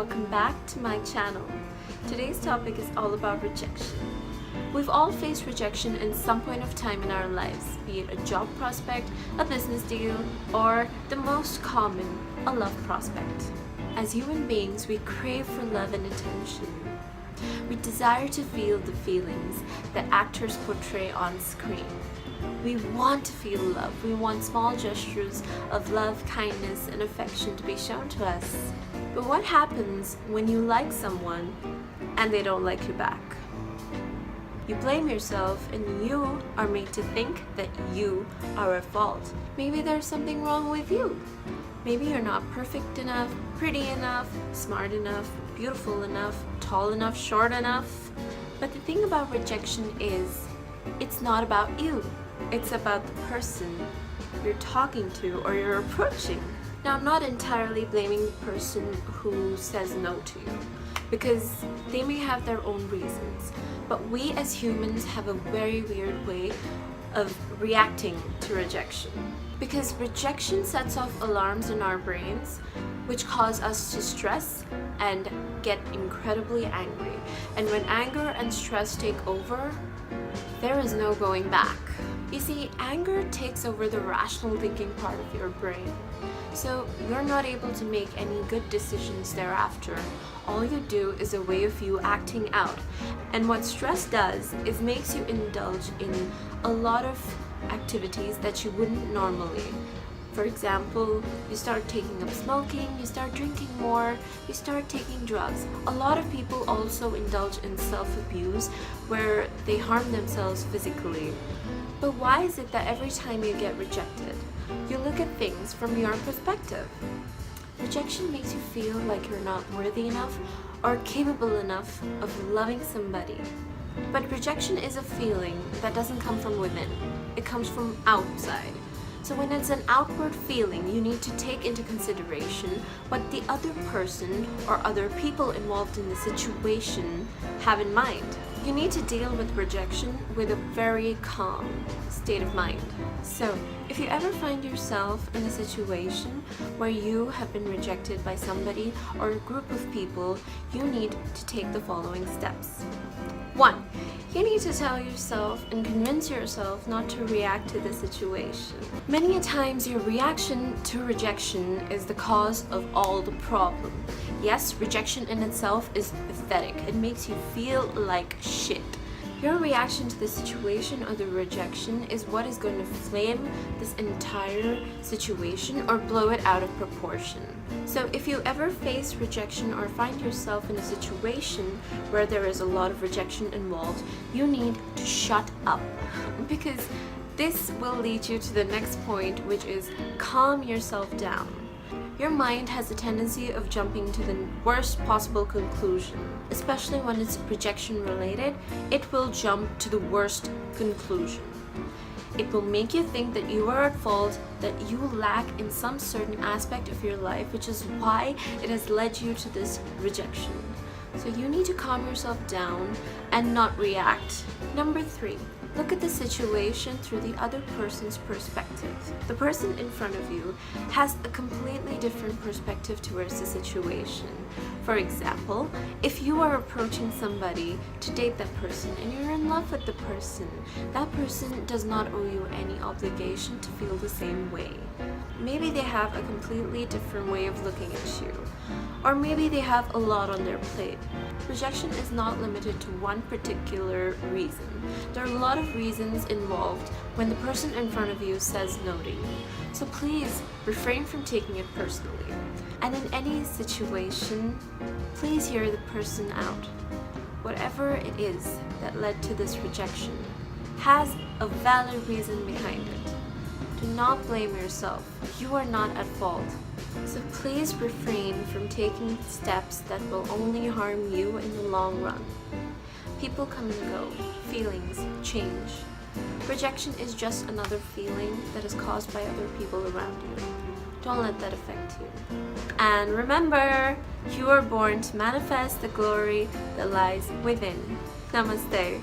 welcome back to my channel. Today's topic is all about rejection. We've all faced rejection in some point of time in our lives, be it a job prospect, a business deal, or the most common, a love prospect. As human beings, we crave for love and attention. We desire to feel the feelings that actors portray on screen. We want to feel love. We want small gestures of love, kindness, and affection to be shown to us. But what happens when you like someone and they don't like you back? You blame yourself and you are made to think that you are at fault. Maybe there's something wrong with you. Maybe you're not perfect enough, pretty enough, smart enough, beautiful enough, tall enough, short enough. But the thing about rejection is, it's not about you. It's about the person you're talking to or you're approaching. Now, I'm not entirely blaming the person who says no to you, because they may have their own reasons. But we as humans have a very weird way of reacting to rejection. Because rejection sets off alarms in our brains, which cause us to stress and get incredibly angry. And when anger and stress take over, there is no going back. You see, anger takes over the rational thinking part of your brain. So you're not able to make any good decisions thereafter. All you do is a way of you acting out. And what stress does is makes you indulge in a lot of activities that you wouldn't normally. For example, you start taking up smoking, you start drinking more, you start taking drugs. A lot of people also indulge in self-abuse where they harm themselves physically. But why is it that every time you get rejected, you look at things from your perspective? Rejection makes you feel like you're not worthy enough or capable enough of loving somebody. But rejection is a feeling that doesn't come from within. It comes from outside. So when it's an outward feeling, you need to take into consideration what the other person or other people involved in the situation have in mind. You need to deal with rejection with a very calm state of mind. So, if you ever find yourself in a situation where you have been rejected by somebody or a group of people, you need to take the following steps. 1. You need to tell yourself and convince yourself not to react to the situation. Many a times your reaction to rejection is the cause of all the problem. Yes, rejection in itself is pathetic. It makes you feel like shit. Your reaction to the situation or the rejection is what is going to flame this entire situation or blow it out of proportion. So if you ever face rejection or find yourself in a situation where there is a lot of rejection involved, you need to shut up, because this will lead you to the next point, which is calm yourself down. Your mind has a tendency of jumping to the worst possible conclusion. Especially when it's rejection related, it will jump to the worst conclusion. It will make you think that you are at fault, that you lack in some certain aspect of your life, which is why it has led you to this rejection. So you need to calm yourself down and not react. Number 3. Look at the situation through the other person's perspective. The person in front of you has a completely different perspective towards the situation. For example, if you are approaching somebody to date that person and you're in love with the person, that person does not owe you any obligation to feel the same way. Maybe they have a completely different way of looking at you, or maybe they have a lot on their plate. Rejection is not limited to one particular reason. There are a lot of reasons involved when the person in front of you says no to you. So please refrain from taking it personally. And in any situation, please hear the person out. Whatever it is that led to this rejection has a valid reason behind it. Do not blame yourself. You are not at fault. So please refrain from taking steps that will only harm you in the long run. People come and go. Feelings change. Rejection is just another feeling that is caused by other people around you. Don't let that affect you. And remember, you are born to manifest the glory that lies within. Namaste.